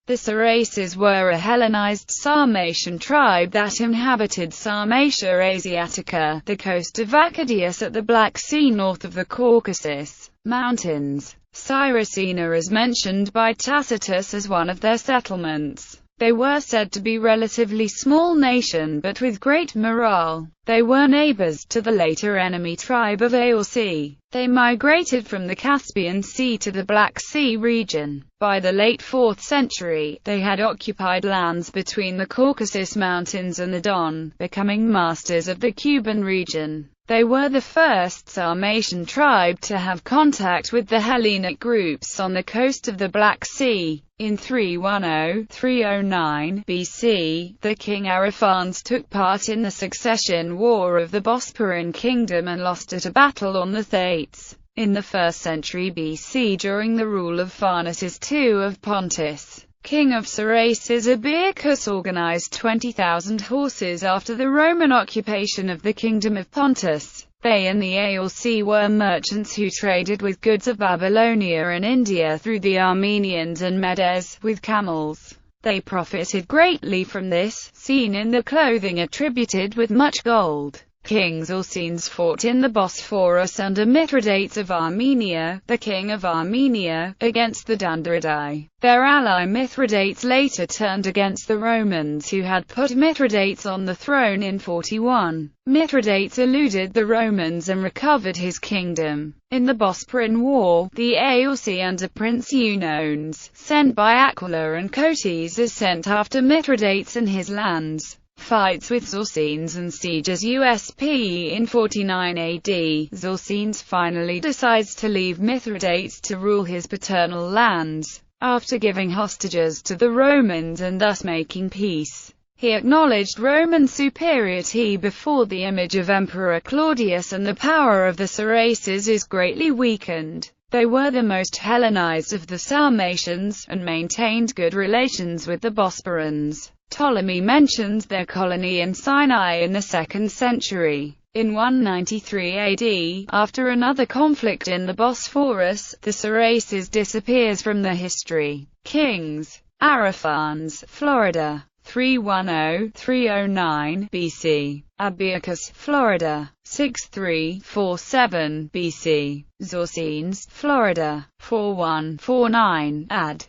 The Siraces were a Hellenized Sarmatian tribe that inhabited Sarmatia Asiatica, the coast of Achardeus at the Black Sea north of the Caucasus Mountains. Siracena is mentioned by Tacitus as one of their settlements. They were said to be a relatively small nation but with great morale. They were neighbors to the later enemy tribe of Aorci. They migrated from the Caspian Sea to the Black Sea region. By the late 4th century, they had occupied lands between the Caucasus Mountains and the Don, becoming masters of the Cuban region. They were the first Sarmatian tribe to have contact with the Hellenic groups on the coast of the Black Sea. In 310–309 BC, the king Ariphanes took part in the succession war of the Bosporan kingdom and lost at a battle on the Thrates. In the 1st century BC, during the rule of Pharnaces II of Pontus, king of Siraces, Achardeus organized 20,000 horses after the Roman occupation of the kingdom of Pontus. They and the Aorci were merchants who traded with goods of Babylonia and India through the Armenians and Medes, with camels. They profited greatly from this, seen in the clothing attributed with much gold. Kings or scenes fought in the Bosphorus under Mithridates of Armenia, the king of Armenia, against the Dandridii. Their ally Mithridates later turned against the Romans who had put Mithridates on the throne in 41. Mithridates eluded the Romans and recovered his kingdom. In the Bosporan War, the Aorci under Prince Eunones, sent by Aquila and Cotys, sent after Mithridates and his lands. Fights with Zorcenes and sieges USP in 49 AD. Zorcenes finally decides to leave Mithridates to rule his paternal lands. After giving hostages to the Romans and thus making peace, he acknowledged Roman superiority before the image of Emperor Claudius, and the power of the Siraces is greatly weakened. They were the most Hellenized of the Sarmatians, and maintained good relations with the Bosporans. Ptolemy mentions their colony in Sinai in the 2nd century. In 193 AD, after another conflict in the Bosphorus, the Siraces disappears from the history. Kings. Ariphanes, Florida. 310–309 BC. Abbiacus, Florida. 6347 BC. Zorcenes, Florida. 4149 AD.